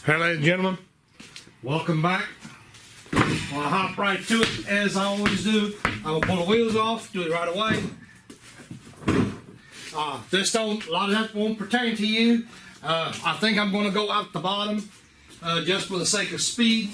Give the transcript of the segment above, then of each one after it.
Hey, ladies and gentlemen, welcome back. I'll hop right to it as I always do. I will pull the wheels off, do it right away. A lot of that won't pertain to you. I think I'm going to go out the bottom just for the sake of speed.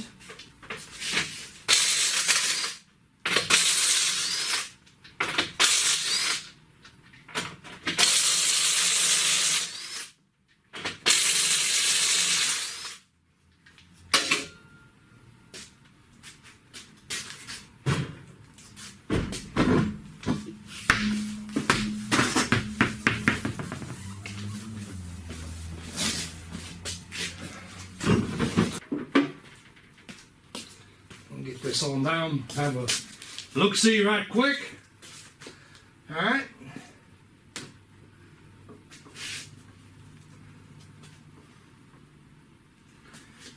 Get this on down, have a look-see right quick. Alright.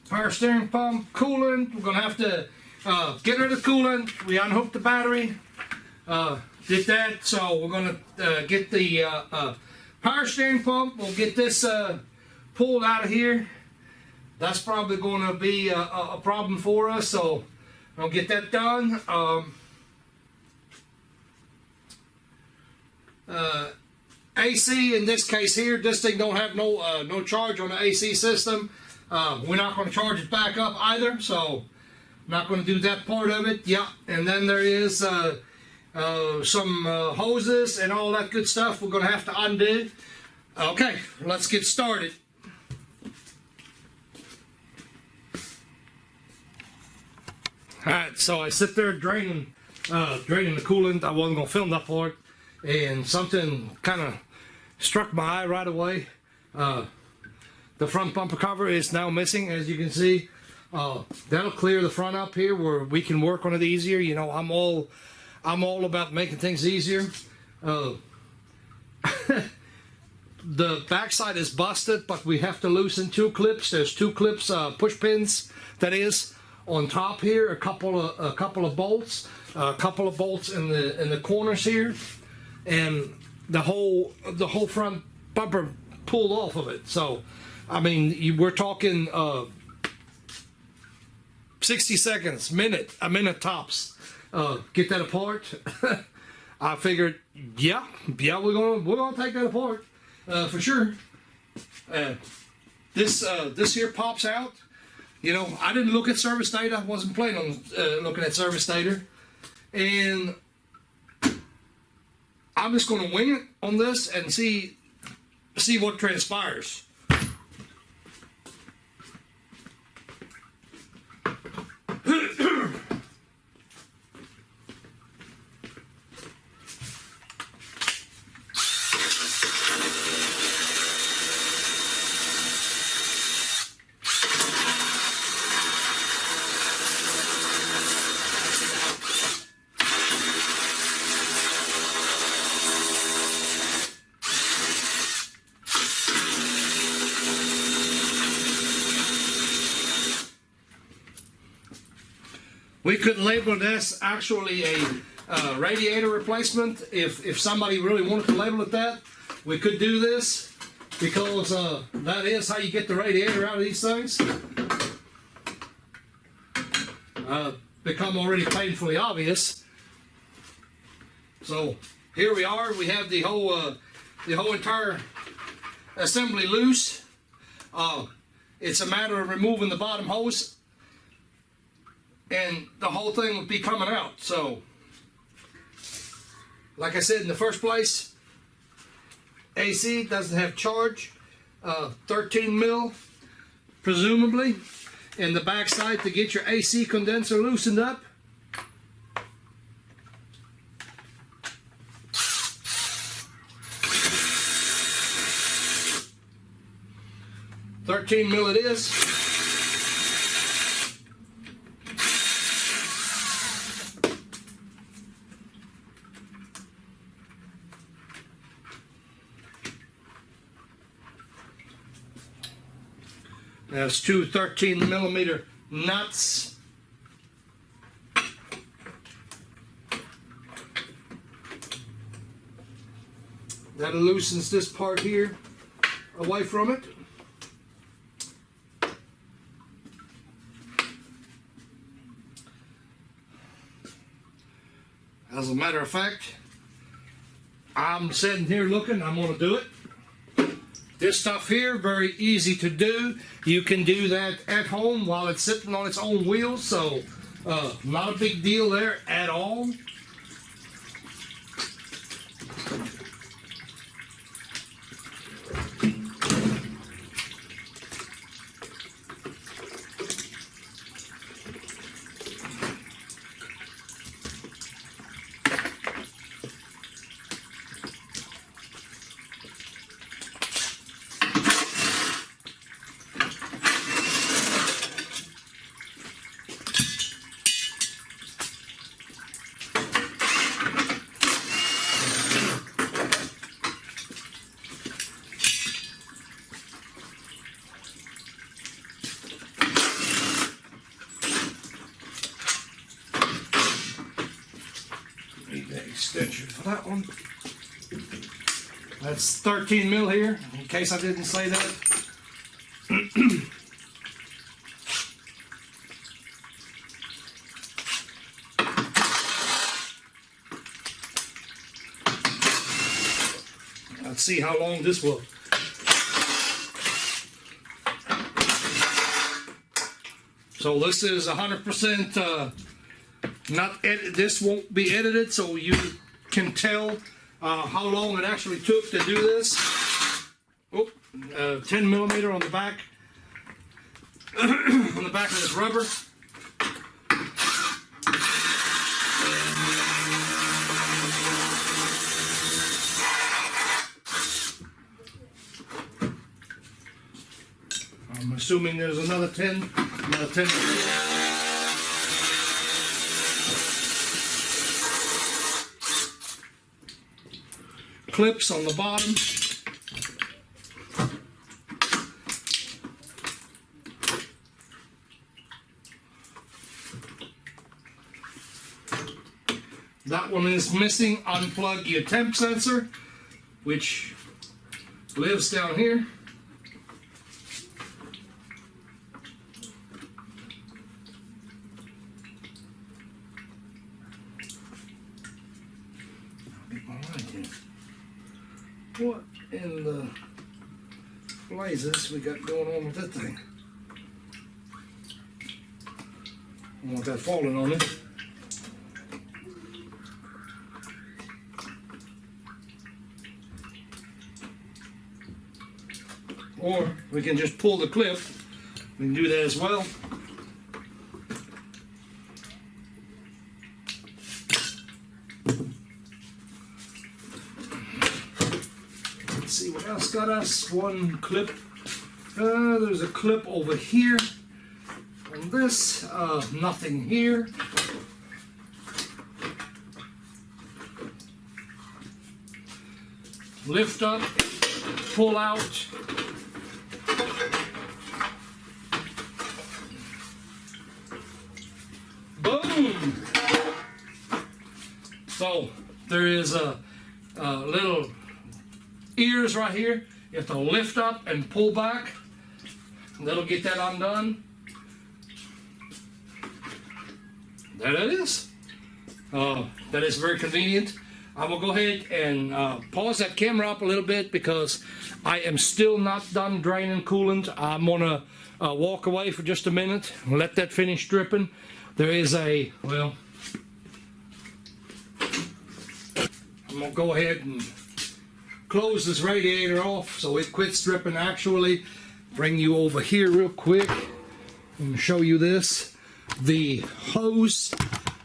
Power steering pump, coolant. We're going to have to get rid of the coolant. We unhooked the battery. Did that, so we're going to get the power steering pump. We'll get this pulled out of here. That's probably going to be a problem for us, so I'll get that done. AC in this case here, this thing don't have no charge on the AC system. We're not going to charge it back up either, so I'm not going to do that part of it. Yeah, and then there is some hoses and all that good stuff we're going to have to undo. Okay, let's get started. Alright, so I sit there draining the coolant. I wasn't going to film that part, and something kind of struck my eye right away. The front bumper cover is now missing, as you can see. That'll clear the front up here where we can work on it easier. You know, I'm all about making things easier. The backside is busted, but we have to loosen two clips. There's two clips, push pins, that is, on top here, a couple of bolts, a couple of bolts in the corners here, and the whole front bumper pulled off of it. So, I mean, we're talking 60 seconds, a minute tops. Get that apart. I figured, yeah, we're gonna take that apart for sure. This here pops out. You know, I didn't look at service data. I wasn't planning on looking at service data. And I'm just going to wing it on this and see what transpires. We could label this actually a radiator replacement. If somebody really wanted to label it that, we could do this, because that is how you get the radiator out of these things. Become already painfully obvious. So here we are. We have the whole entire assembly loose. It's a matter of removing the bottom hose, and the whole thing would be coming out. So, like I said in the first place, AC doesn't have charge. 13 mil, presumably, in the backside to get your AC condenser loosened up. $13 mil it is. That's two 13 millimeter nuts. That loosens this part here away from it. As a matter of fact, I'm sitting here looking, I'm going to do it. This stuff here, very easy to do. You can do that at home while it's sitting on its own wheels, so not a big deal there at all. Extension for that one. That's 13 mil here, in case I didn't say that. Let's see how long this will. So this is 100% not edit. This won't be edited, so you can tell how long it actually took to do this. Oh, 10 millimeter on the back, on the back of this rubber. I'm assuming there's another 10. Clips on the bottom. That one is missing. Unplug your temp sensor, which lives down here. What in the blazes we got going on with that thing? I don't want that falling on it. Or we can just pull the clip. We can do that as well. See what else got us. One clip. There's a clip over here. And this, nothing here. Lift up, pull out. Boom! So there is a little ears right here. You have to lift up and pull back. That'll get that undone. There it is. That is very convenient. I will go ahead and pause that camera up a little bit because I am still not done draining coolant. I'm gonna walk away for just a minute and let that finish dripping. There is a, well, I'm gonna go ahead and close this radiator off so it quits dripping. Actually, bring you over here real quick and show you this. The hose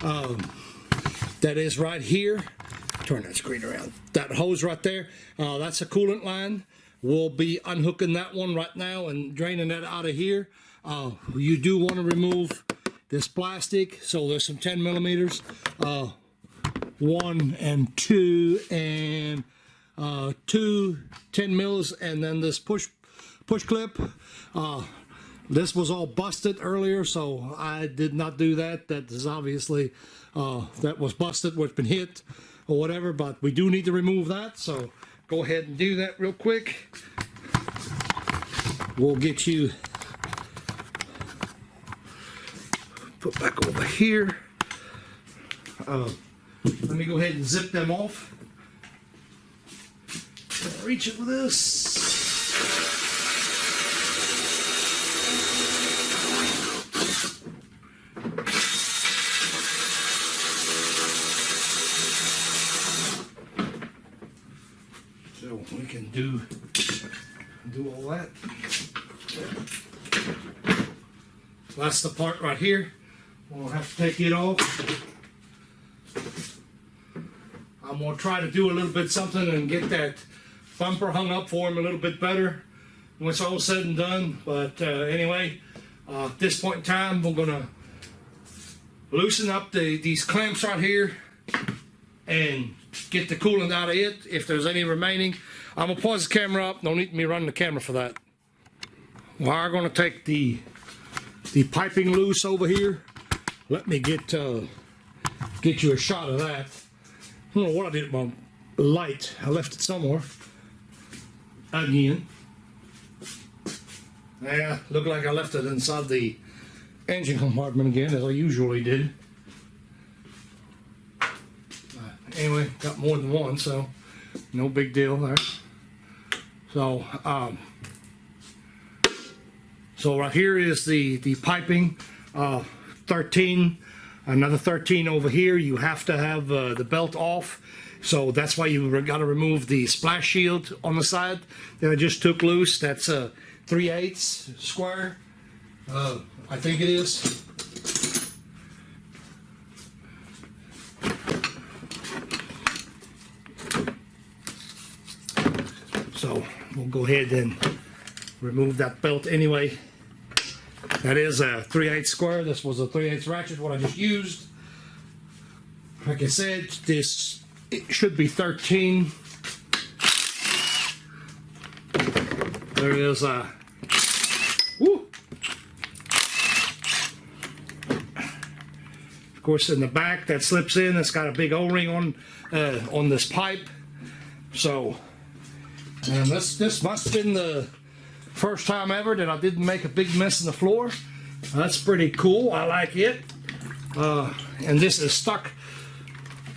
that is right here, turn that screen around, that hose right there, that's a coolant line. We'll be unhooking that one right now and draining that out of here. You do want to remove this plastic, so there's some 10 millimeters, 1 and 2 and 2 10 mils, and then this push clip. This was all busted earlier, so I did not do that. That is obviously that was busted, what's been hit or whatever, but we do need to remove that. So go ahead and do that real quick. We'll get you put back over here. Let me go ahead and zip them off. Reach it with this. So we can do all that. That's the part right here. We'll have to take it off. I'm going to try to do a little bit something and get that bumper hung up for him a little bit better when it's all said and done. But anyway, at this point in time, we're going to loosen up these clamps right here and get the coolant out of it if there's any remaining. I'm going to pause the camera up. No need me running the camera for that. We're going to take the piping loose over here. Let me get you a shot of that. I don't know what I did with my light. I left it somewhere. Again. Yeah, looked like I left it inside the engine compartment again, as I usually did. Anyway, got more than one, so no big deal there. So, so right here is the piping. 13, another 13 over here. You have to have the belt off, so that's why you got to remove the splash shield on the side that I just took loose. That's a 3/8 square, I think it is. So we'll go ahead and remove that belt anyway. That is a 3/8 square. This was a 3/8 ratchet, what I just used. Like I said, it should be 13. There is a, woo! Of course, in the back that slips in, it's got a big O-ring on this pipe. So, and this must have been the first time ever that I didn't make a big mess in the floor. That's pretty cool. I like it. And this is stuck,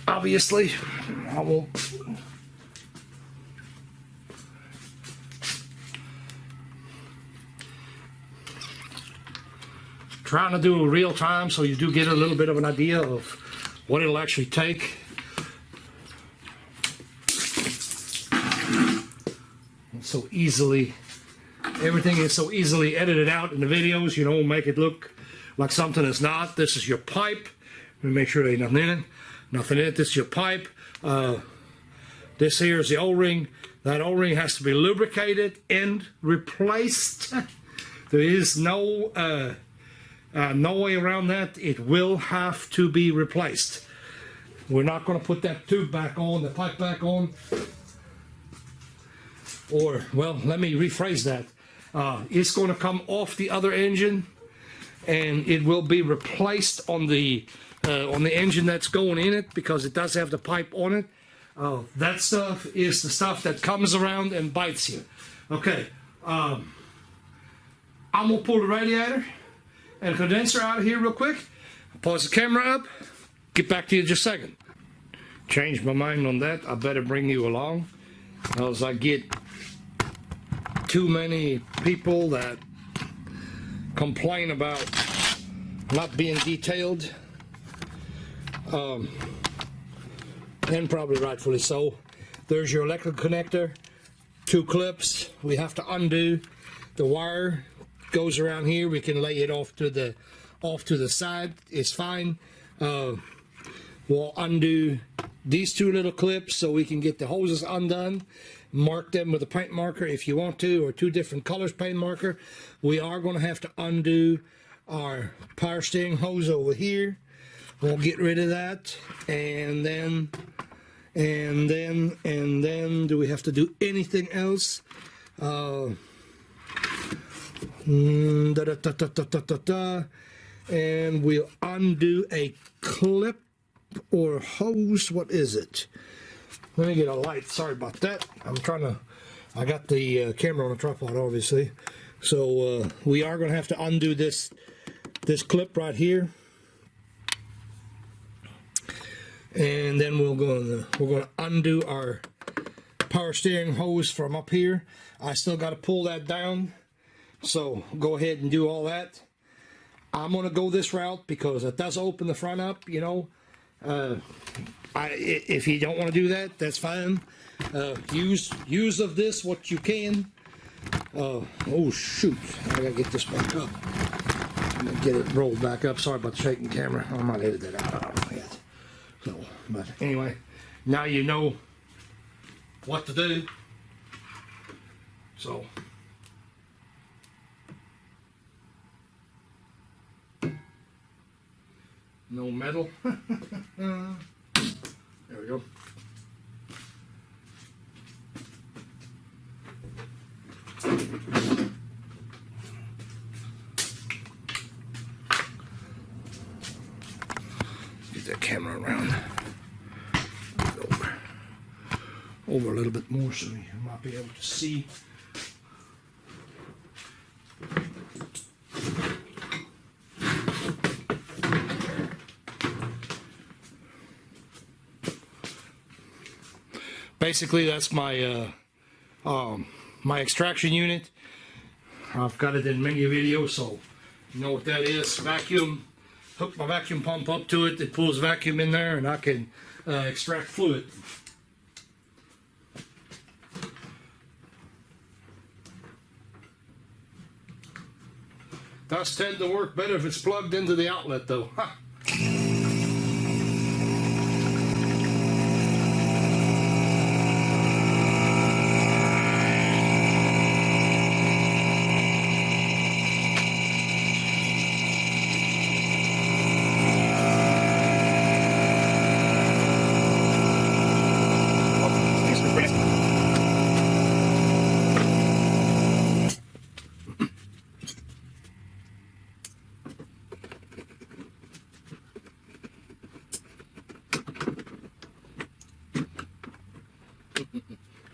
obviously. I will. Trying to do it real time so you do get a little bit of an idea of what it'll actually take. So easily, everything is so easily edited out in the videos, you know, make it look like something it's not. This is your pipe. Let me make sure there ain't nothing in it. Nothing in it. This is your pipe. This here is the O-ring. That O-ring has to be lubricated and replaced. There is no way around that. It will have to be replaced. We're not going to put that tube back on, the pipe back on. Or, well, let me rephrase that. It's going to come off the other engine, and it will be replaced on the engine that's going in it, because it does have the pipe on it. That stuff is the stuff that comes around and bites you. Okay, I'm going to pull the radiator and condenser out of here real quick. Pause the camera up. Get back to you in just a second. Changed my mind on that. I better bring you along, because I get too many people that complain about not being detailed, and probably rightfully so. There's your electrical connector, 2 clips. We have to undo the wire. Goes around here. We can lay it off to the side. It's fine. We'll undo these 2 little clips so we can get the hoses undone. Mark them with a paint marker if you want to, or 2 different colors paint marker. We are going to have to undo our power steering hose over here. We'll get rid of that, and then do we have to do anything else? And we'll undo a clip or hose. What is it? Let me get a light. Sorry about that. I got the camera on a tripod, obviously. So we are going to have to undo this clip right here. And then we're going to undo our power steering hose from up here. I still got to pull that down. So go ahead and do all that. I'm going to go this route because it does open the front up, you know. If you don't want to do that, that's fine. Use of this what you can. Oh shoot, I gotta get this back up. I'm gonna get it rolled back up. Sorry about the shaking camera. I might edit that out. I don't know yet. So, but anyway, now you know what to do. So. No metal. There we go. Get that camera around. Over a little bit more so you might be able to see. Basically, that's my my extraction unit. I've got it in many videos, so you know what that is. Vacuum. Hook my vacuum pump up to it. It pulls vacuum in there, and I can extract fluid. Does tend to work better if it's plugged into the outlet, though. Ha.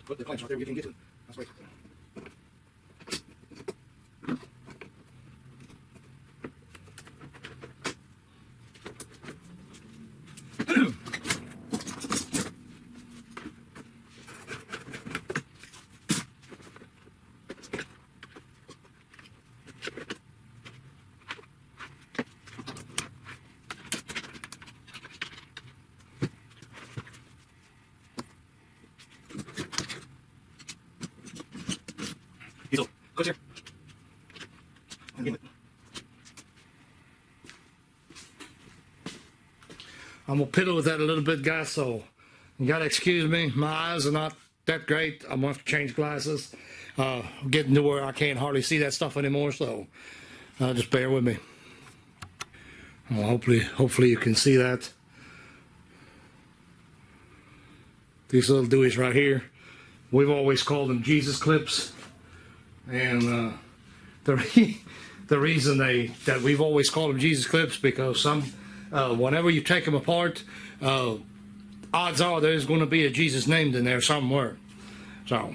Put the clamps right there, you can get to it. That's right. Diesel, close here. I'm gonna piddle with that a little bit, guys, so you gotta excuse me. My eyes are not that great. I'm gonna have to change glasses. Getting to where I can't hardly see that stuff anymore, so just bear with me. Well, hopefully you can see that. These little dewies right here, we've always called them Jesus clips. And the reason that we've always called them Jesus clips because whenever you take them apart, odds are there's going to be a Jesus named in there somewhere. So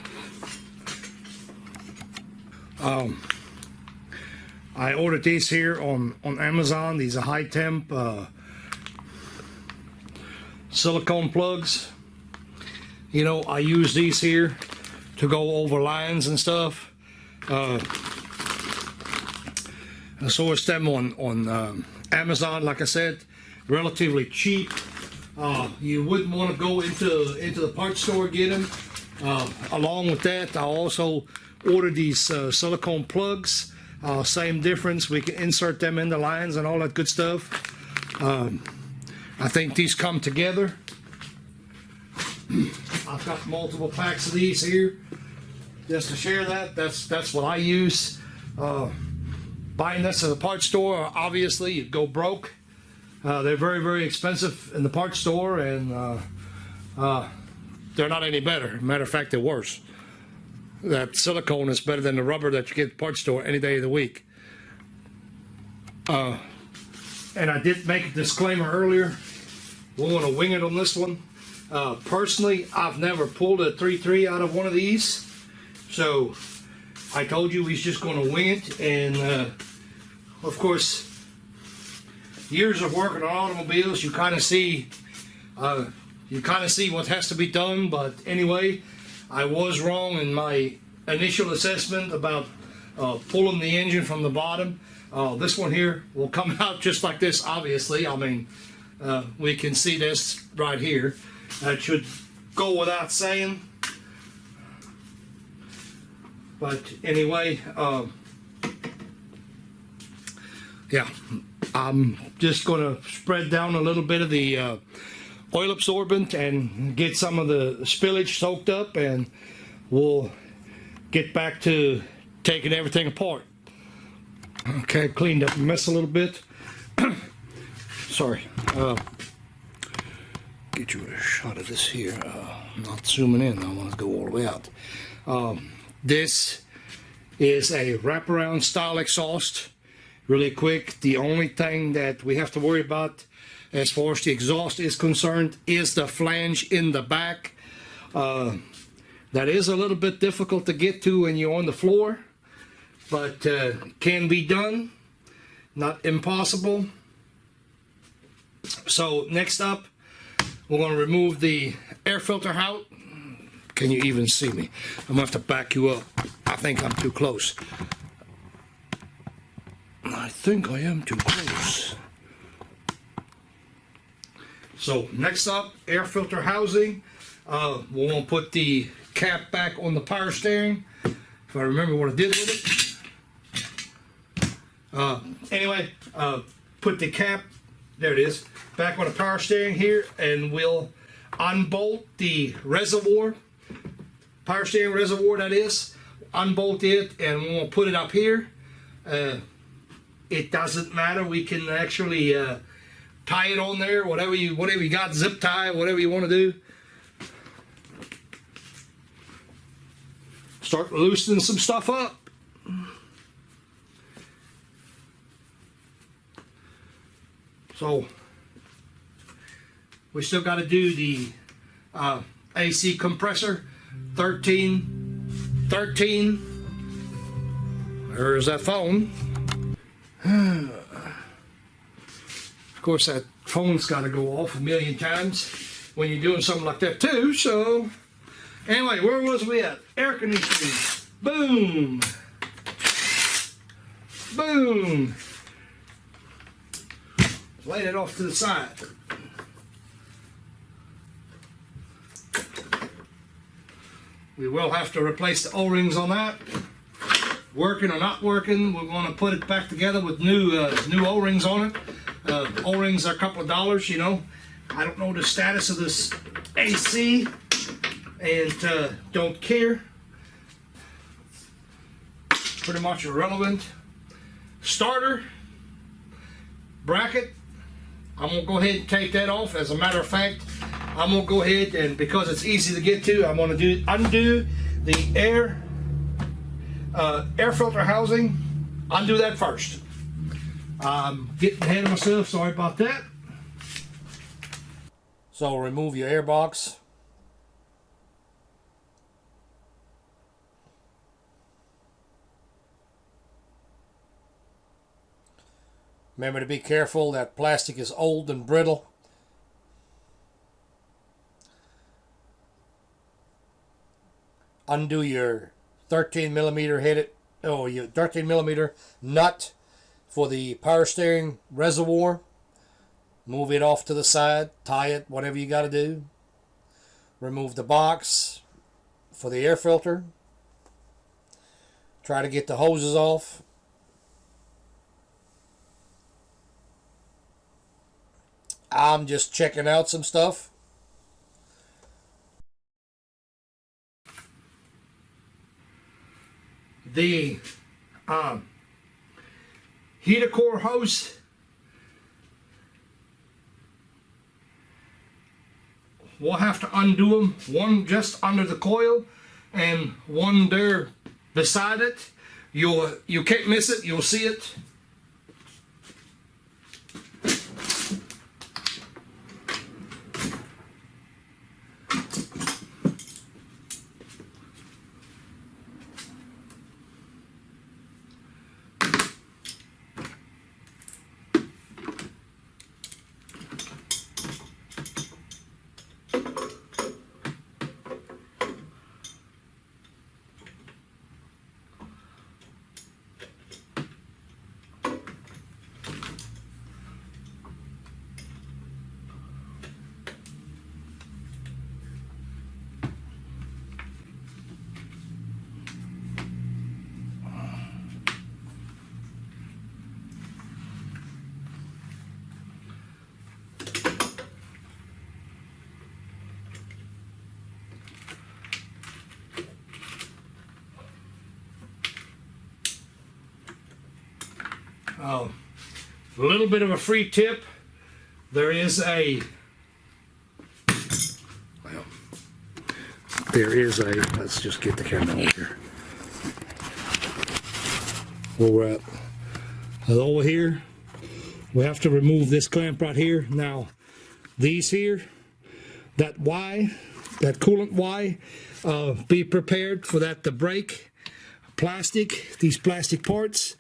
I ordered these here on Amazon. These are high temp silicone plugs. You know, I use these here to go over lines and stuff. I sourced them on Amazon, like I said, relatively cheap. You wouldn't want to go into the parts store and get them. Along with that, I also ordered these silicone plugs. Same difference. We can insert them in the lines and all that good stuff. I think these come together. I've got multiple packs of these here. Just to share that, that's what I use. Buying this at a parts store, obviously you go broke. They're very, very expensive in the parts store, and they're not any better. Matter of fact, they're worse. That silicone is better than the rubber that you get at the parts store any day of the week. And I did make a disclaimer earlier. We're going to wing it on this one. Personally, I've never pulled a 3.3 out of one of these, so I told you he's just going to wing it. And of course, years of working on automobiles, you kind of see what has to be done. But anyway, I was wrong in my initial assessment about pulling the engine from the bottom. This one here will come out just like this, obviously. I mean, we can see this right here. That should go without saying. But anyway, yeah, I'm just going to spread down a little bit of the oil absorbent and get some of the spillage soaked up, and we'll get back to taking everything apart. Okay, cleaned up the mess a little bit. Sorry. Get you a shot of this here. I'm not zooming in. I want to go all the way out. This is a wraparound style exhaust. Really quick, the only thing that we have to worry about as far as the exhaust is concerned is the flange in the back. That is a little bit difficult to get to when you're on the floor, but can be done, not impossible. So next up, we're going to remove the air filter out. Can you even see me? I'm going to have to back you up. I think I'm too close. I think I am too close. So next up, air filter housing. We're going to put the cap back on the power steering. If I remember what I did with it. Anyway, put the cap, there it is, back on the power steering here, and we'll unbolt the reservoir, power steering reservoir that is, unbolt it, and we'll put it up here. It doesn't matter, we can actually tie it on there, whatever you got, zip tie, whatever you want to do. Start loosening some stuff up. So we still got to do the AC compressor. 13. There's that phone. Of course, that phone's got to go off a million times when you're doing something like that too. So anyway, where was we at? Air conditioning. Boom. Boom. Lay it off to the side. We will have to replace the O-rings on that. Working or not working, we're going to put it back together with new O-rings on it. O-rings are a couple of dollars, you know. I don't know the status of this AC, and don't care. Pretty much irrelevant. Starter bracket, I'm going to go ahead and take that off. As a matter of fact, I'm going to go ahead and, because it's easy to get to, I'm going to undo the air filter housing. Undo that first. I'm getting ahead of myself, sorry about that. So remove your air box. Remember to be careful, that plastic is old and brittle. Undo your 13mm your 13mm nut for the power steering reservoir. Move it off to the side, tie it, whatever you got to do. Remove the box for the air filter. Try to get the hoses off. I'm just checking out some stuff. The heater core hose, we'll have to undo them, one just under the coil and one there beside it. You can't miss it, you'll see it. A little bit of a free tip. There is a, well, let's just get the camera over here. Where we're at. Over here, we have to remove this clamp right here. Now, these here, that coolant Y, be prepared for that to break. These plastic parts.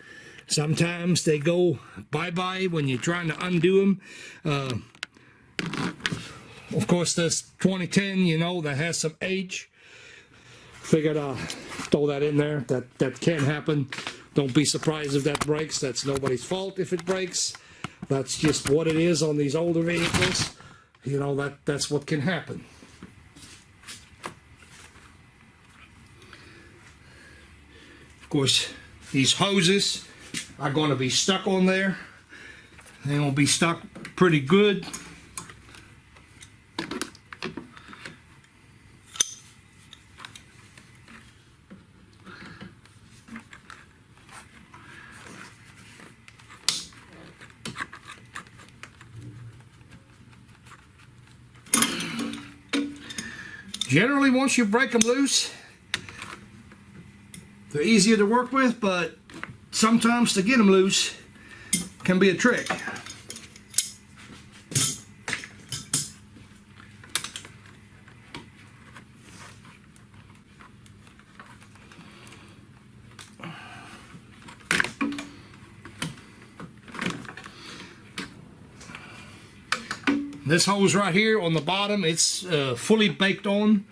Sometimes they go bye-bye when you're trying to undo them. Of course, this 2010, you know, that has some age. Figured I'll throw that in there. That can happen. Don't be surprised if that breaks. That's nobody's fault if it breaks. That's just what it is on these older vehicles. You know, that's what can happen. Of course, these hoses are going to be stuck on there. They're going to be stuck pretty good. Generally, once you break them loose, they're easier to work with, but sometimes to get them loose can be a trick. This hose right here on the bottom, it's fully baked on.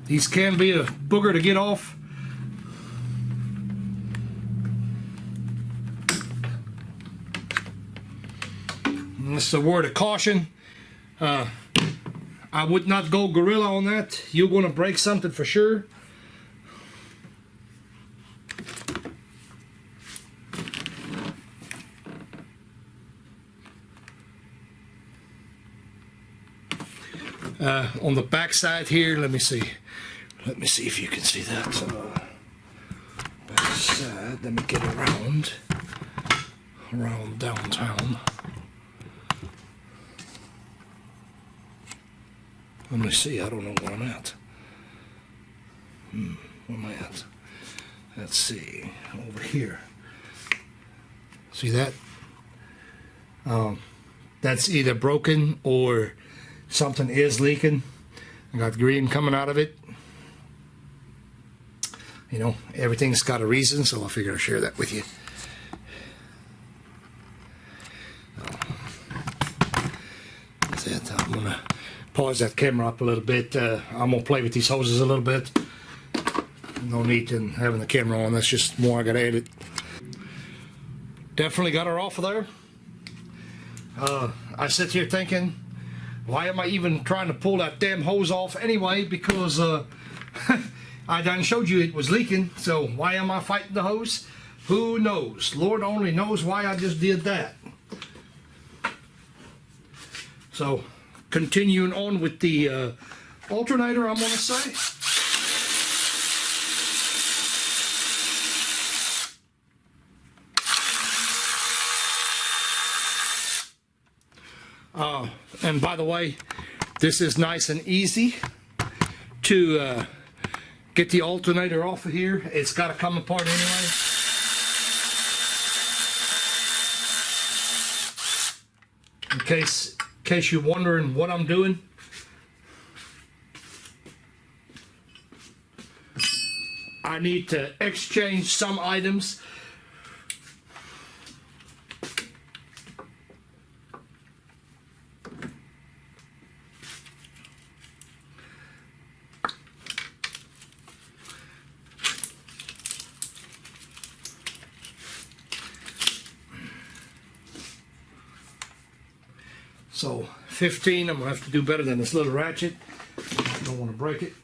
These can be a booger to get off. And this is a word of caution. I would not go gorilla on that. You're going to break something for sure. On the back side here, let me see if you can see that. Back side, let me get around downtown. Let me see, I don't know where I'm at. Where am I at? Let's see, over here. See that? That's either broken or something is leaking. I got green coming out of it. You know, everything's got a reason, so I figured I'd share that with you. That's it. I'm gonna pause that camera up a little bit. I'm gonna play with these hoses a little bit. No need in having the camera on. That's just more I gotta edit. Definitely got her off of there. I sit here thinking, why am I even trying to pull that damn hose off anyway? Because I done showed you it was leaking, so why am I fighting the hose? Who knows? Lord only knows why I just did that. So, continuing on with the alternator, I'm going to say. And by the way, this is nice and easy to get the alternator off of here. It's got to come apart anyway. In case you're wondering what I'm doing, I need to exchange some items. So 15, I'm gonna have to do better than this little ratchet. Don't want to break it.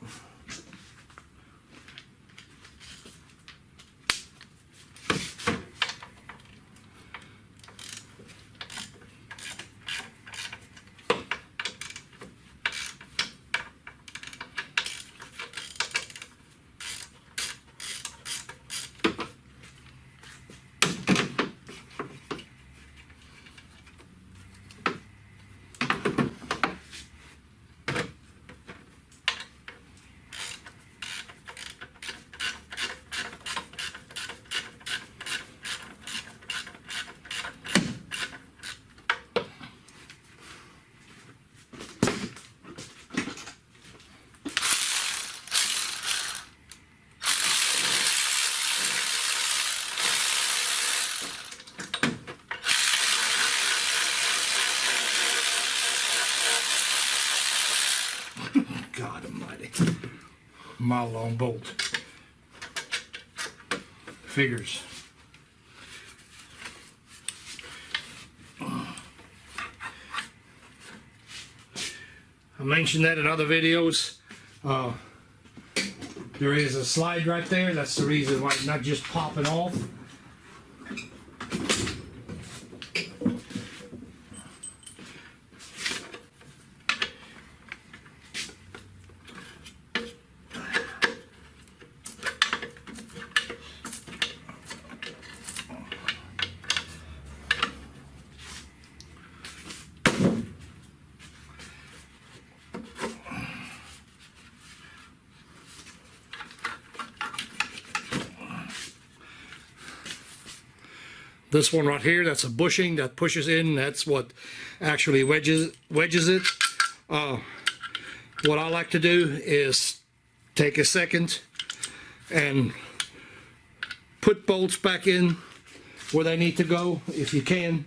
God almighty. Mile long bolt. Figures. I mentioned that in other videos. There is a slide right there. That's the reason why it's not just popping off. This one right here, that's a bushing that pushes in. That's what actually wedges it. What I like to do is take a second and put bolts back in where they need to go, if you can.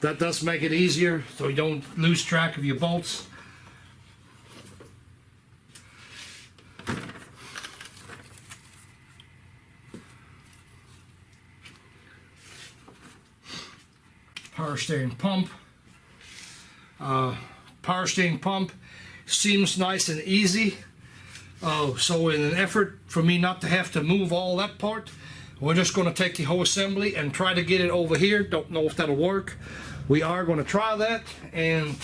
That does make it easier, so you don't lose track of your bolts. Power steering pump. Power steering pump seems nice and easy. So in an effort for me not to have to move all that part, we're just going to take the whole assembly and try to get it over here. Don't know if that'll work. We are going to try that. And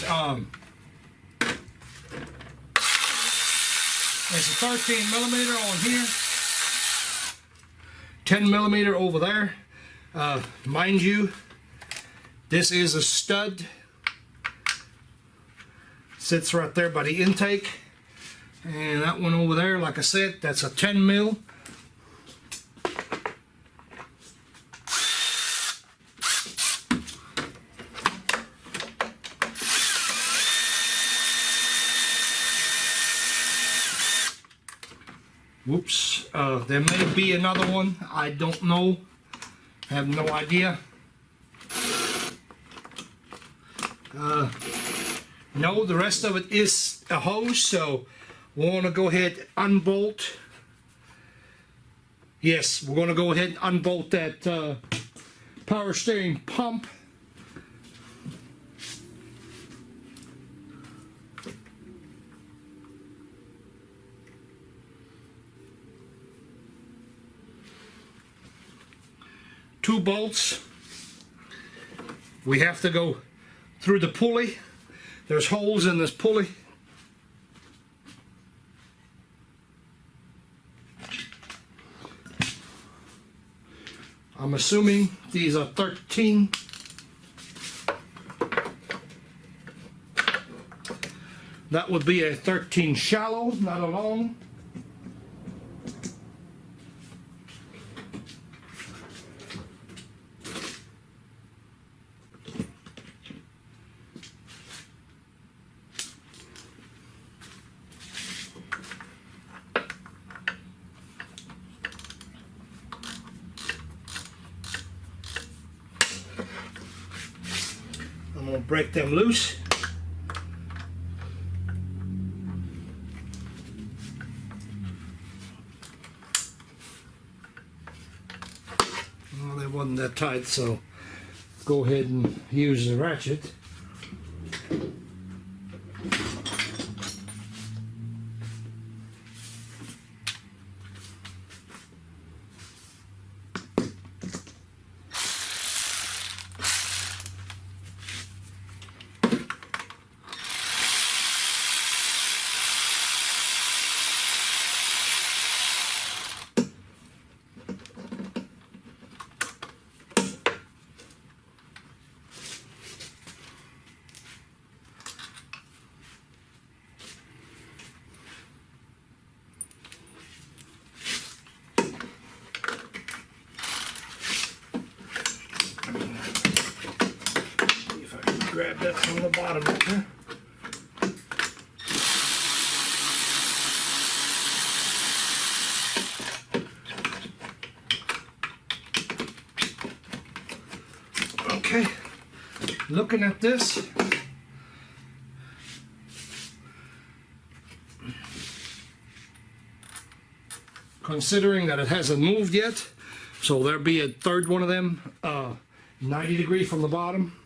there's a 13 millimeter on here, 10 millimeter over there. Mind you, this is a stud. Sits right there by the intake. And that one over there, like I said, that's a 10 mil. Whoops, there may be another one. I don't know. I have no idea. No, the rest of it is a hose, so we're going to go ahead and unbolt. Yes, we're going to go ahead and unbolt that power steering pump. Two bolts. We have to go through the pulley. There's holes in this pulley. I'm assuming these are 13. That would be a 13 shallow, not a long. I'm going to break them loose. Well, they wasn't that tight, so go ahead and use the ratchet. Grab that from the bottom up here. Okay, looking at this, considering that it hasn't moved yet, so there'll be a third one of them 90 degree from the bottom.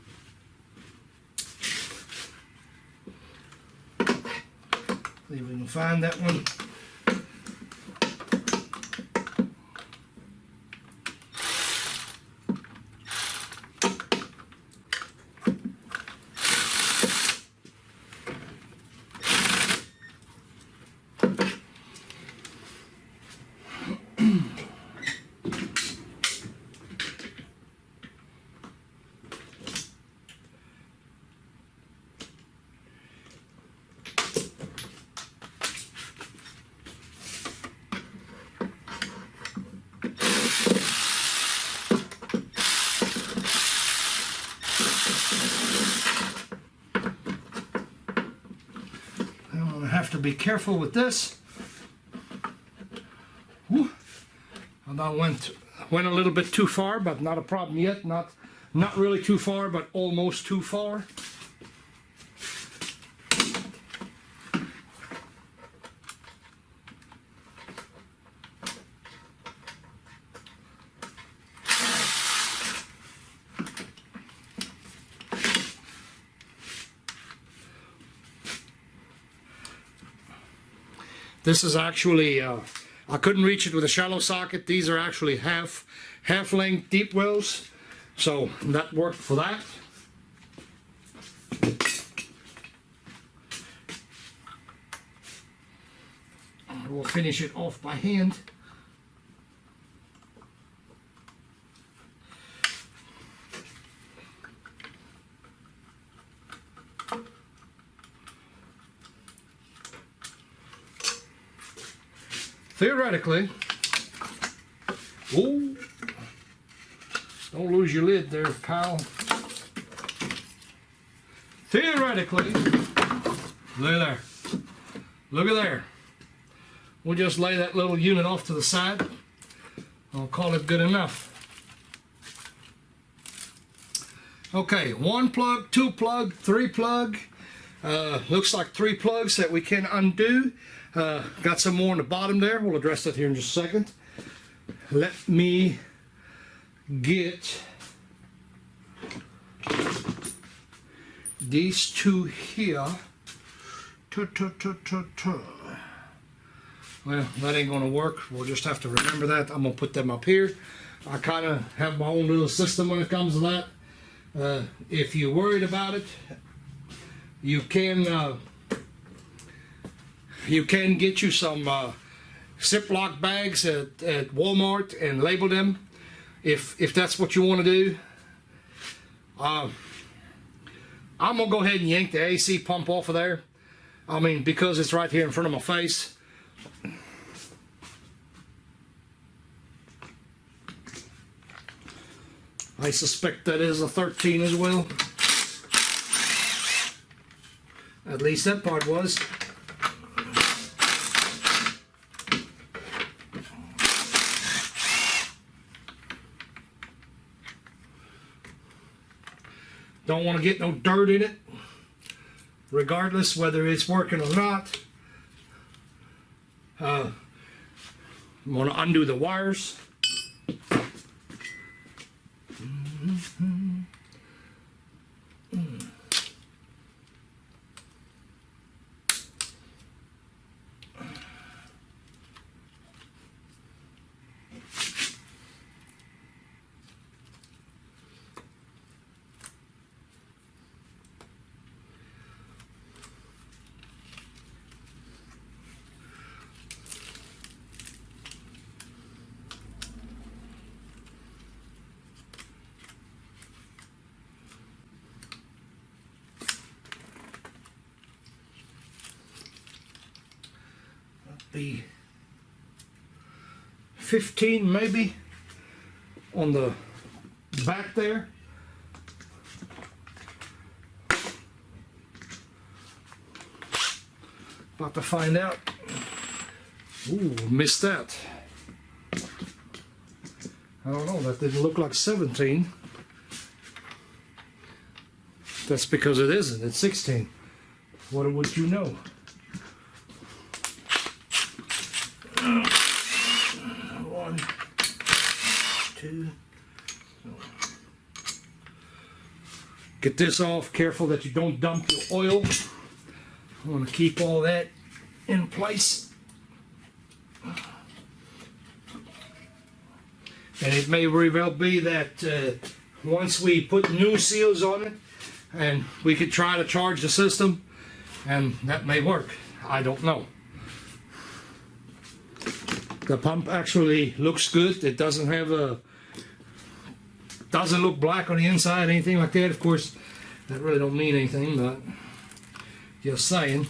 See if we can find that one. Have to be careful with this. Whew. And I went a little bit too far, but not a problem yet. Not really too far, but almost too far. This is actually, I couldn't reach it with a shallow socket. These are actually half length deep wells, so that worked for that. We'll finish it off by hand. Theoretically, ooh, don't lose your lid there, pal. Theoretically, look there, look at there. We'll just lay that little unit off to the side. I'll call it good enough. Okay, 1 plug, 2 plug, 3 plug. Looks like 3 plugs that we can undo. Got some more on the bottom there. We'll address that here in just a second. Let me get these two here. Well, that ain't gonna work. We'll just have to remember that. I'm gonna put them up here. I kind of have my own little system when it comes to that. If you're worried about it, you can get you some Ziploc bags at Walmart and label them. if that's what you want to do. I'm gonna go ahead and yank the AC pump off of there. I mean, because it's right here in front of my face. I suspect that is a 13 as well. At least that part was. Don't want to get no dirt in it, regardless whether it's working or not. I'm going to undo the wires. Be 15 maybe on the back there. About to find out. Ooh, missed that. I don't know, that didn't look like 17. That's because it isn't, it's 16. What would you know? One, two. Get this off. Careful that you don't dump your oil. I want to keep all that in place. And it may very well be that once we put new seals on it, and we could try to charge the system, and that may work. I don't know. The pump actually looks good. It doesn't have a, doesn't look black on the inside, anything like that. Of course, that really don't mean anything, but just saying.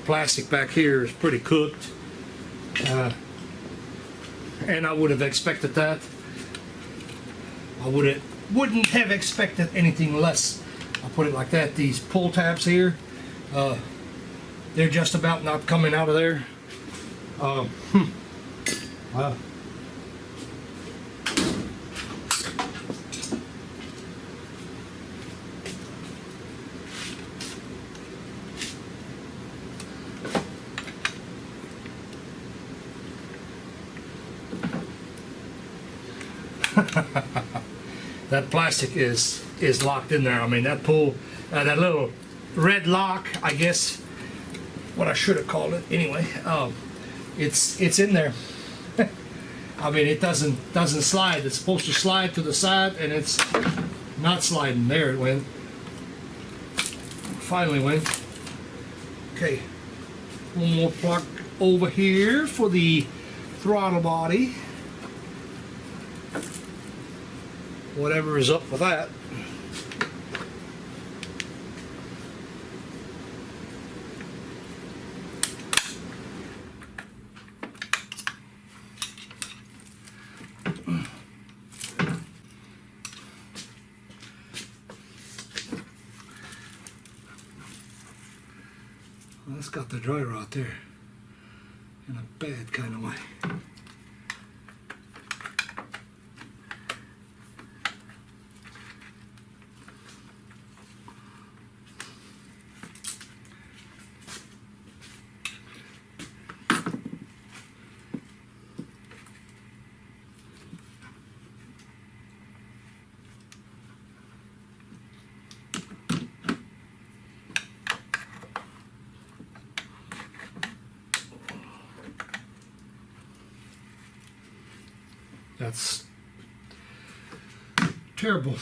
Plastic back here is pretty cooked, and I would have expected that. I wouldn't have expected anything less. I'll put it like that. These pull tabs here, they're just about not coming out of there. That plastic is locked in there. I mean, that pull, that little red lock, I guess, what I should have called it anyway. It's in there. I mean, it doesn't slide. It's supposed to slide to the side, and it's not sliding. There it went. Finally went. Okay, one more plug over here for the throttle body. Whatever is up with that. Well, that's got the dry rot there in a bad kind of way. That's terrible.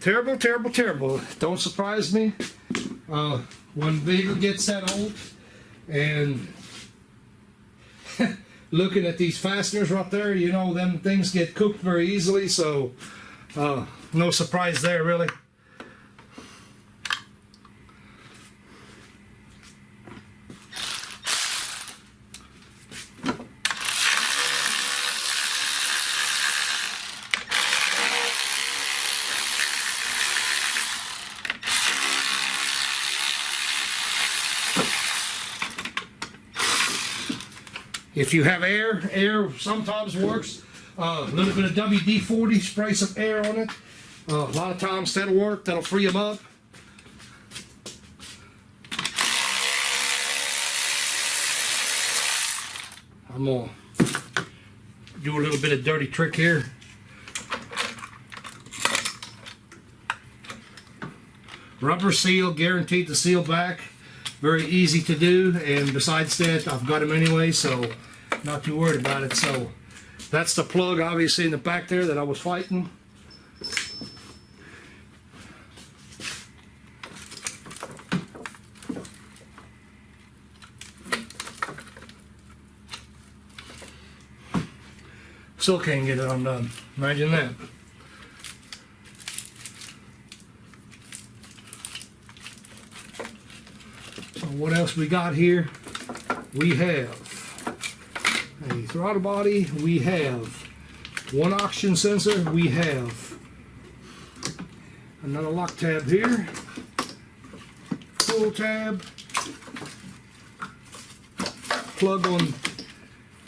Terrible, terrible, terrible. Don't surprise me. When vehicle gets that old, and looking at these fasteners right there, you know, them things get cooked very easily, so no surprise there, really. If you have air sometimes works. A little bit of WD-40, spray some air on it. A lot of times that'll work, that'll free them up. I'm gonna do a little bit of dirty trick here. Rubber seal, guaranteed to seal back. Very easy to do, and besides that, I've got them anyway, so not too worried about it. So that's the plug, obviously, in the back there that I was fighting. Still can't get it undone. Imagine that. So what else we got here? We have a throttle body. We have one oxygen sensor. We have another lock tab here. Full tab. Plug on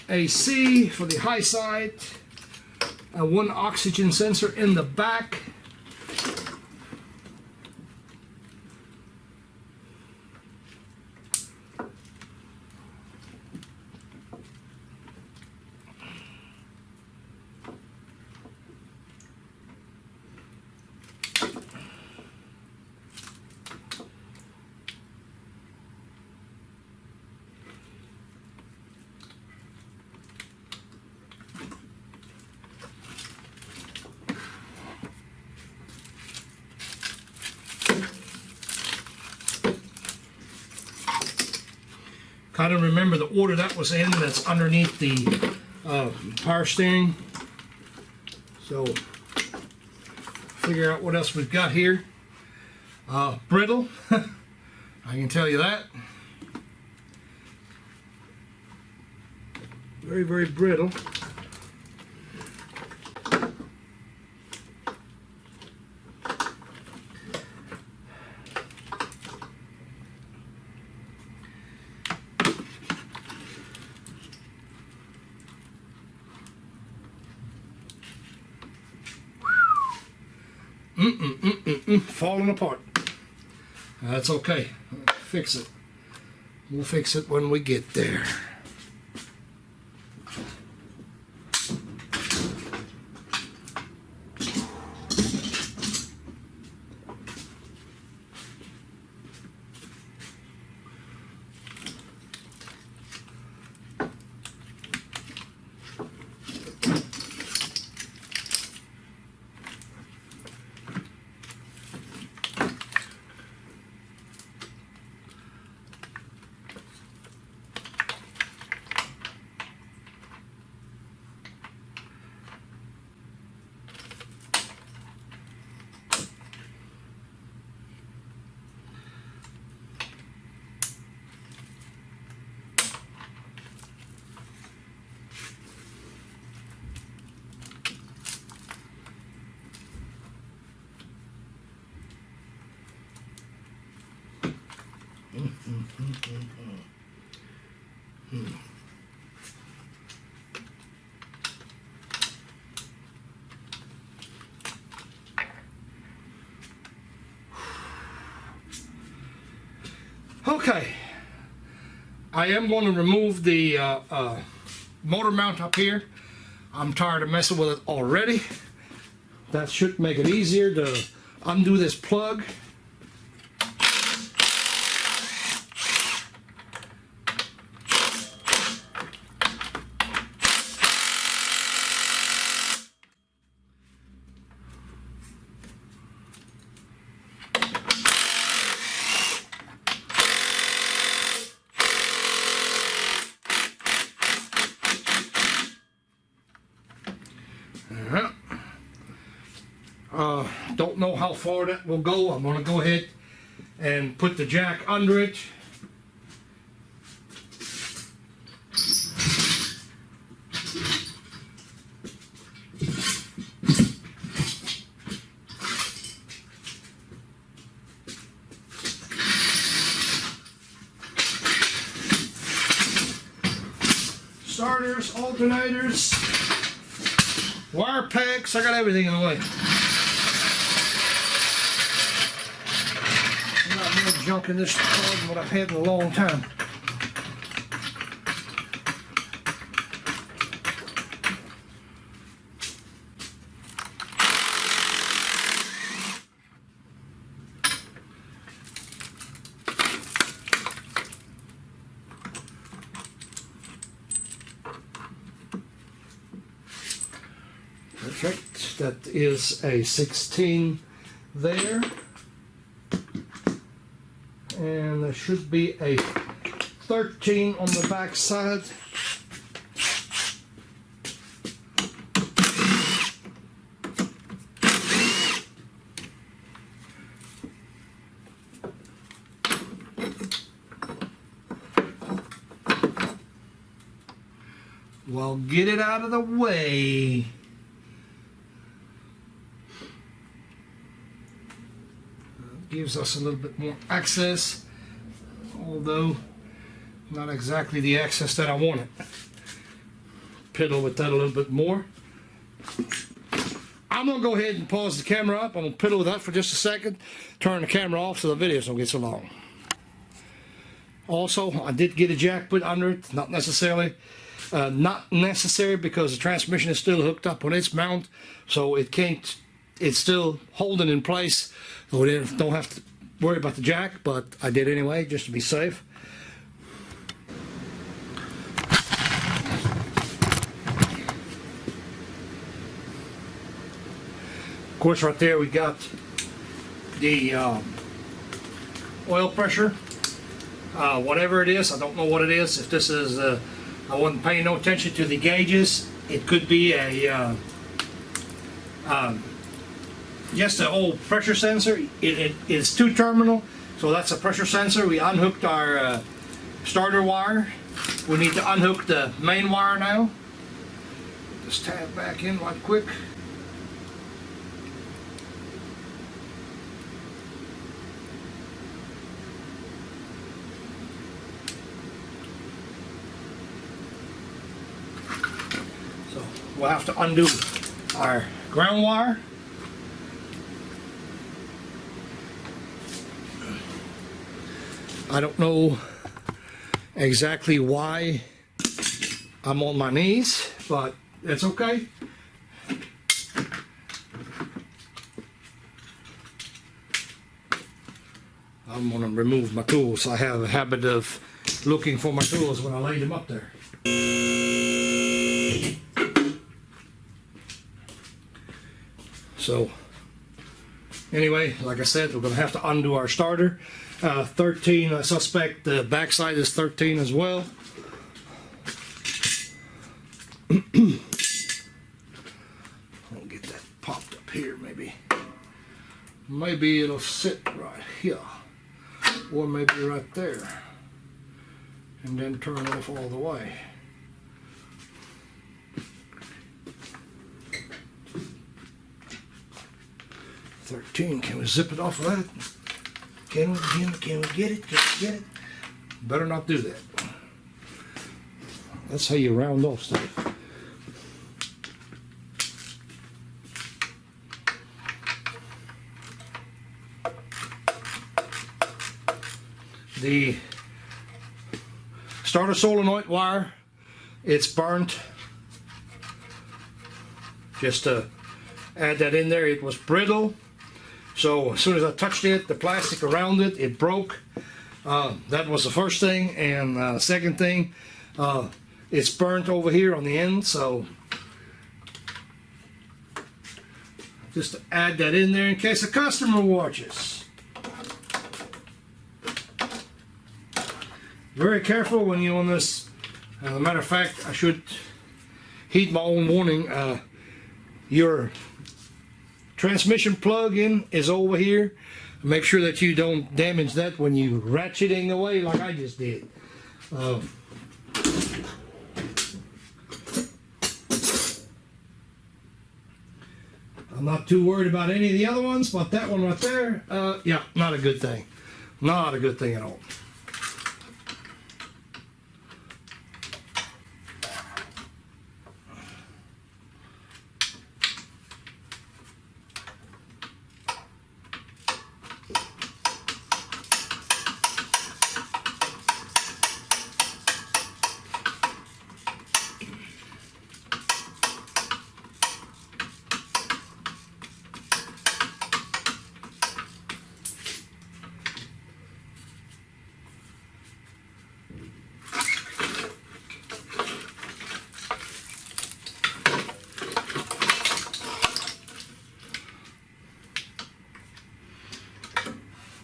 AC for the high side. One oxygen sensor in the back. Kind of remember the order that was in, that's underneath the power steering. So figure out what else we've got here. Brittle, I can tell you that. Very, very brittle. Falling apart. That's okay. Fix it. We'll fix it when we get there. Okay, I am going to remove the motor mount up here. I'm tired of messing with it already. That should make it easier to undo this plug. Don't know how far that will go. I'm going to go ahead and put the jack under it. Starters, alternators, wire packs, I got everything in the way. Not more junk in this car than what I've had in a long time. Perfect. That is a 16 there. And there should be a 13 on the back side. Well, get it out of the way. Gives us a little bit more access, although not exactly the access that I wanted. Piddle with that a little bit more. I'm gonna go ahead and pause the camera up. I'm gonna piddle with that for just a second, turn the camera off so the video don't get so long. Also, I did get a jack put under it, not necessary because the transmission is still hooked up on its mount, so it can't. It's still holding in place, so we don't have to worry about the jack, but I did anyway, just to be safe. Of course, right there we got the oil pressure. Whatever it is, I don't know what it is. If this is, I wasn't paying no attention to the gauges. It could be a just an old pressure sensor. It is 2-terminal, so that's a pressure sensor. We unhooked our starter wire. We need to unhook the main wire now. Put this tab back in right quick. So we'll have to undo our ground wire. I don't know exactly why I'm on my knees, but it's okay. I'm going to remove my tools. I have a habit of looking for my tools when I lay them up there. So, anyway, like I said, we're going to have to undo our starter. 13, I suspect the backside is 13 as well. I'll get that popped up here, maybe. Maybe it'll sit right here, or maybe right there, and then turn off all the way. Can we zip it off of that? Can we get it? Can we get it? Better not do that. That's how you round off stuff. The starter solenoid wire it's burnt. Just to add that in there, it was brittle. So as soon as I touched it, the plastic around it, it broke. That was the first thing. And second thing, it's burnt over here on the end. So just to add that in there in case a customer watches. Very careful when you're on this. As a matter of fact, I should heed my own warning. Your transmission plug-in is over here. Make sure that you don't damage that when you ratcheting away like I just did. I'm not too worried about any of the other ones, but that one right there, yeah, not a good thing. Not a good thing at all.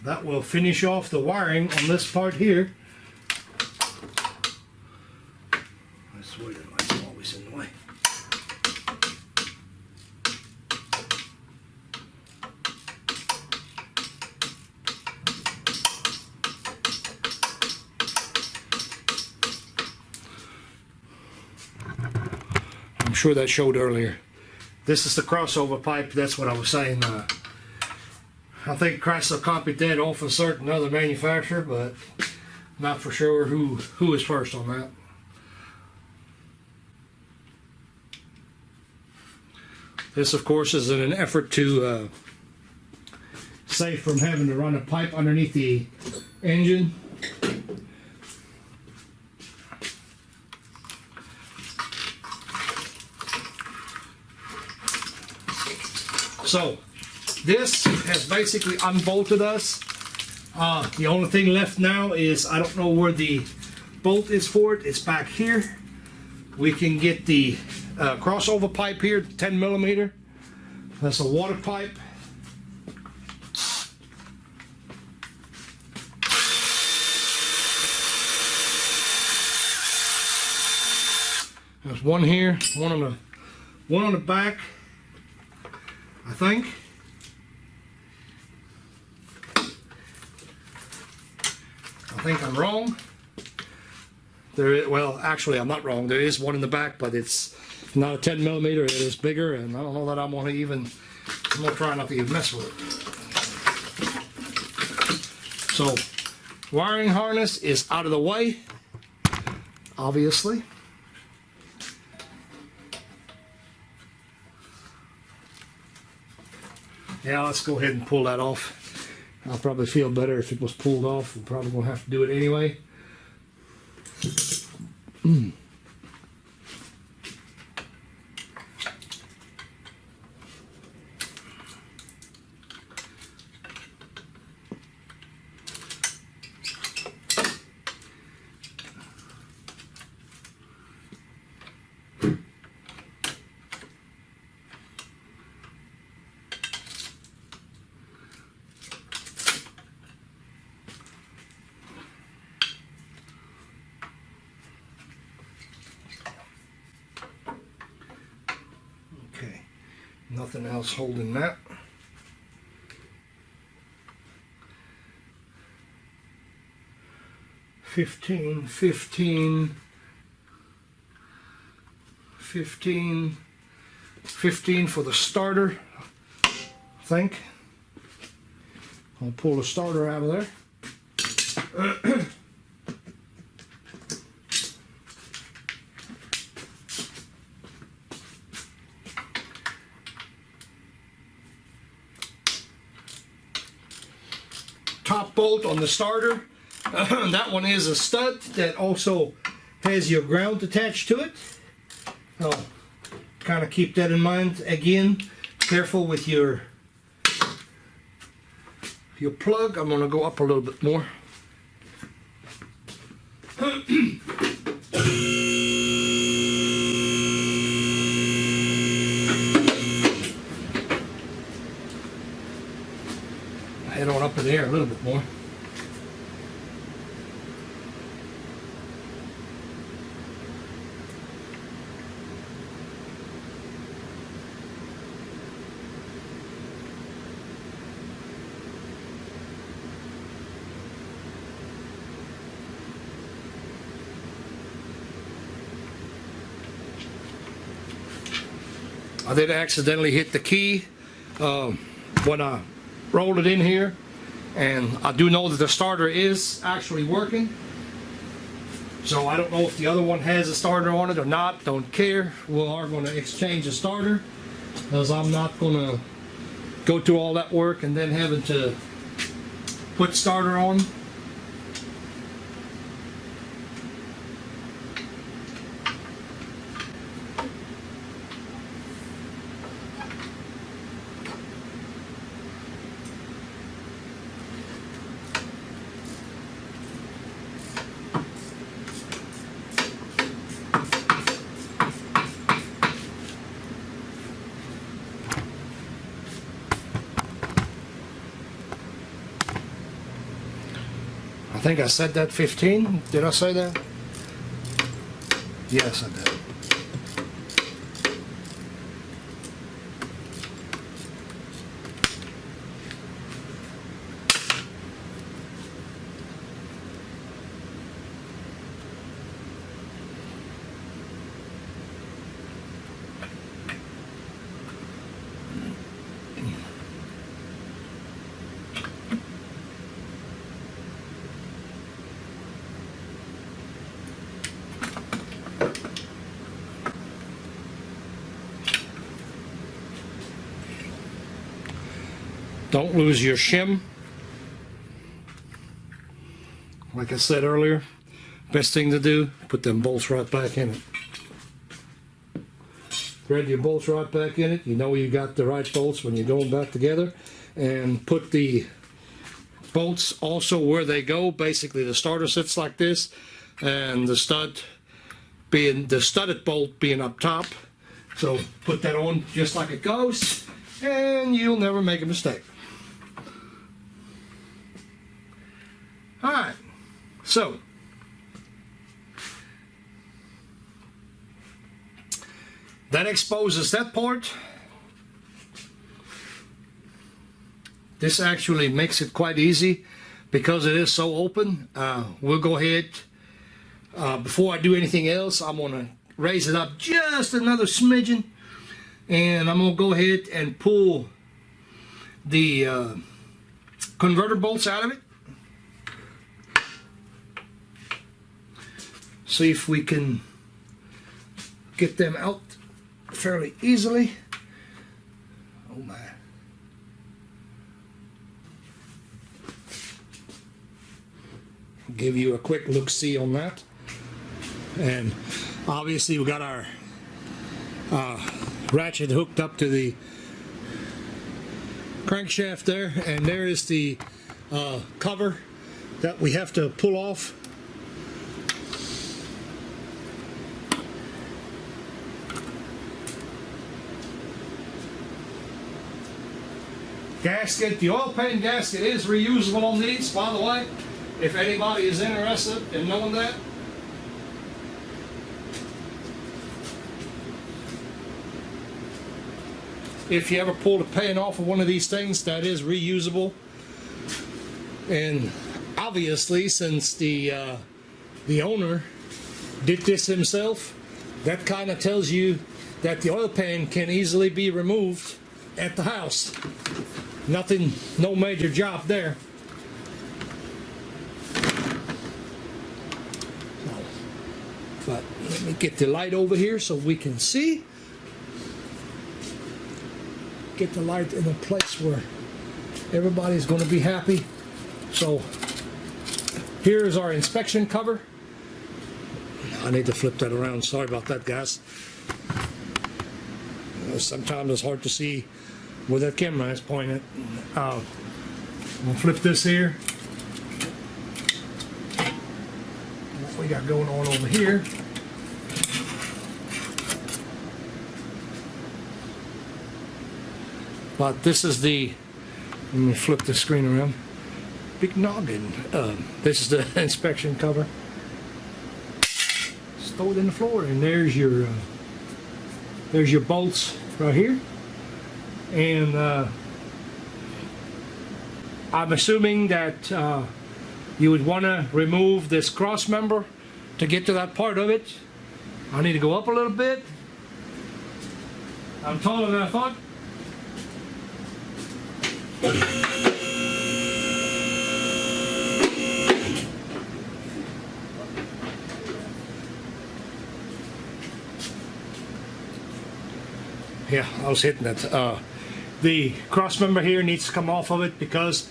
That will finish off the wiring on this part here. That's where the light's always in the way. I'm sure that showed earlier. This is the crossover pipe. That's what I was saying. I think Chrysler copied that off a certain other manufacturer, but not for sure who is first on that. This, of course, is in an effort to save from having to run a pipe underneath the engine. So this has basically unbolted us. The only thing left now is, I don't know where the bolt is for it. It's back here. We can get the crossover pipe here, 10 millimeter. That's a water pipe. There's one here, one on the back, I think. I think I'm wrong. Well, actually, I'm not wrong. There is one in the back, but it's not a 10 millimeter. It is bigger, and I don't know that I'm going to try not to even mess with it. So, wiring harness is out of the way, obviously. Yeah, let's go ahead and pull that off. I'll probably feel better if it was pulled off. We're probably going to have to do it anyway. Nothing else holding that. Fifteen for the starter, I think. I'll pull the starter out of there. Top bolt on the starter. That one is a stud that also has your ground attached to it. So kind of keep that in mind. Again, careful with your plug. I'm going to go up a little bit more. Head on up in the air a little bit more. I did accidentally hit the key when I rolled it in here, and I do know that the starter is actually working. So I don't know if the other one has a starter on it or not. Don't care. We are going to exchange the starter, because I'm not going to go through all that work and then having to put starter on. I think I said that 15. Did I say that? Yes, I did. Don't lose your shim. Like I said earlier, best thing to do, put them bolts right back in it. Thread your bolts right back in it. You know you got the right bolts when you're going back together. And put the bolts also where they go. Basically the starter sits like this, and the studded bolt being up top. So put that on just like it goes, and you'll never make a mistake. Alright, so that exposes that part. This actually makes it quite easy because it is so open. We'll go ahead, before I do anything else, I'm going to raise it up just another smidgen, and I'm going to go ahead and pull the converter bolts out of it. See if we can get them out fairly easily. Oh my. Give you a quick look-see on that. And obviously we got our ratchet hooked up to the crankshaft there, and there is the cover that we have to pull off. Gasket, the oil pan gasket is reusable on these, by the way, if anybody is interested in knowing that. If you ever pull a pan off of one of these things, that is reusable. And obviously, since the owner did this himself, that kind of tells you that the oil pan can easily be removed at the house. Nothing, no major job there. But let me get the light over here so we can see. Get the light in a place where everybody's going to be happy. So here's our inspection cover. I need to flip that around. Sorry about that, guys. Sometimes it's hard to see where that camera is pointed. We'll flip this here. What we got going on over here. But this is the, let me flip the screen around. Big noggin. This is the inspection cover. Just throw it in the floor, and there's your bolts right here. And I'm assuming that you would want to remove this cross member to get to that part of it. I need to go up a little bit. I'm taller than I thought. Yeah, I was hitting it. The cross member here needs to come off of it because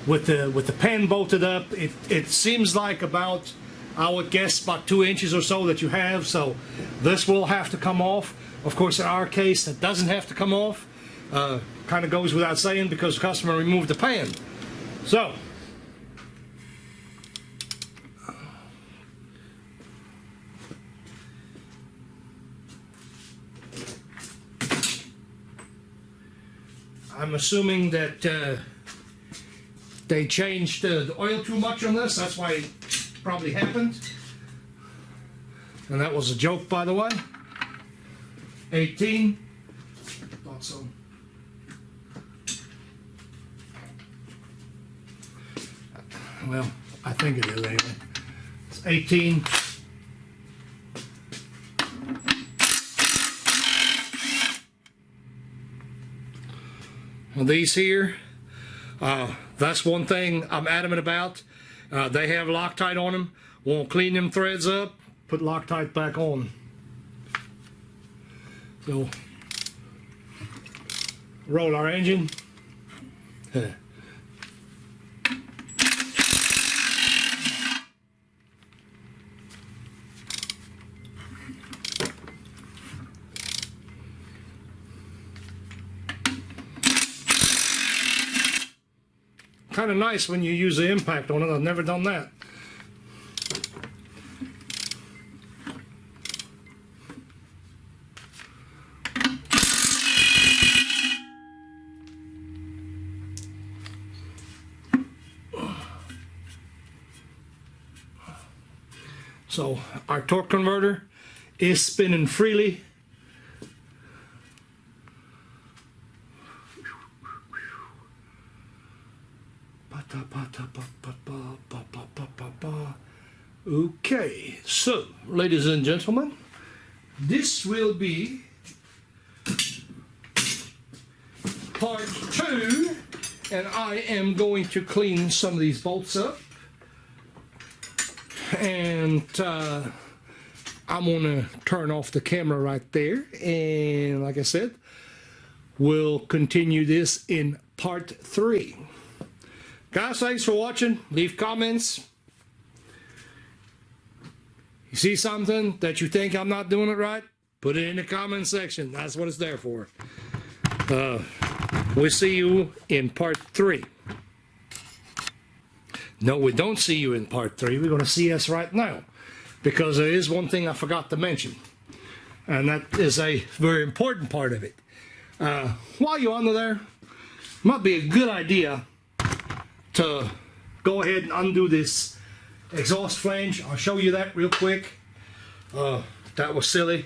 with the pan bolted up, it seems like about, I would guess, about 2 inches or so that you have. So this will have to come off. Of course, in our case, it doesn't have to come off. Kind of goes without saying because the customer removed the pan. So I'm assuming that they changed the oil too much on this. That's why it probably happened. And that was a joke, by the way. 18. Thought so. Well, I think it is anyway. It's 18. Well, these here, that's one thing I'm adamant about. They have Loctite on them. We'll clean them threads up, put Loctite back on. So, roll our engine. Kind of nice when you use the impact on it. I've never done that. So our torque converter is spinning freely. Okay, so ladies and gentlemen, this will be part 2, and I am going to clean some of these bolts up, and I'm gonna turn off the camera right there, and like I said, we'll continue this in part 3. Guys, thanks for watching. Leave comments. You see something that you think I'm not doing it right, put it in the comment section. That's what it's there for. We'll see you in part 3. No, we don't see you in part 3. We're going to see us right now, because there is one thing I forgot to mention, and that is a very important part of it. While you're under there, it might be a good idea to go ahead and undo this exhaust flange. I'll show you that real quick. That was silly.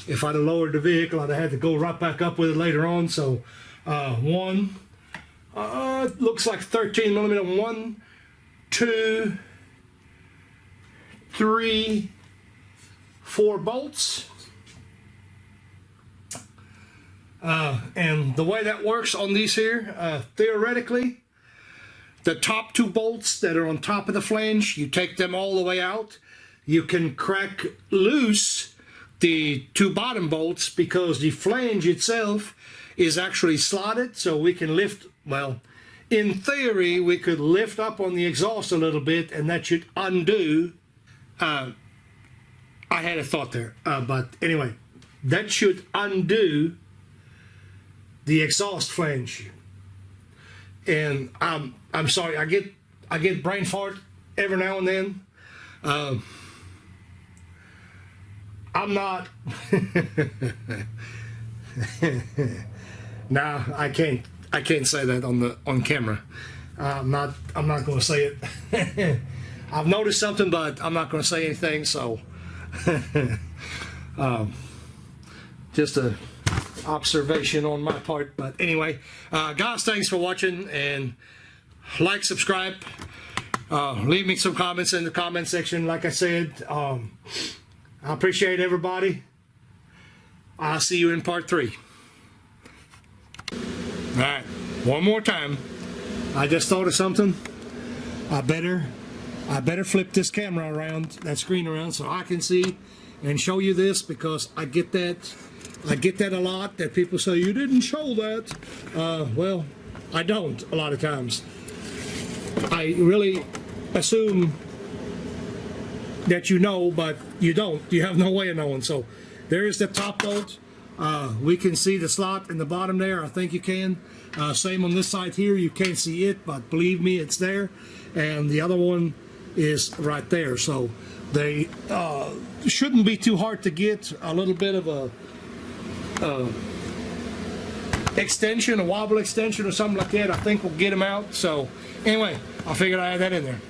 If I'd have lowered the vehicle, I'd have had to go right back up with it later on. So one, looks like 13 millimeter. 1, 2, 3, 4 bolts. And the way that works on these here, theoretically, the top 2 bolts that are on top of the flange, you take them all the way out. You can crack loose the 2 bottom bolts because the flange itself is actually slotted, so we can lift, well, in theory, we could lift up on the exhaust a little bit, and that should undo I had a thought there, but anyway, that should undo the exhaust flange. And I'm sorry, I get brain fart every now and then. I'm not. Nah, I can't say that on camera. I'm not going to say it. I've noticed something, but I'm not going to say anything. So, just a observation on my part. But anyway, guys, thanks for watching, and like, subscribe, leave me some comments in the comment section. Like I said, I appreciate everybody. I'll see you in part 3. All right, one more time. I just thought of something. I better flip this camera around, that screen around, so I can see and show you this, because I get that a lot, that people say, you didn't show that. Well, I don't a lot of times. I really assume that you know, but you don't. You have no way of knowing. So there is the top bolt. We can see the slot in the bottom there. I think you can. Same on this side here. You can't see it, but believe me, it's there. And the other one is right there. So they shouldn't be too hard to get. A little bit of a extension, a wobble extension or something like that, I think will get them out. So anyway, I figured I had that in there.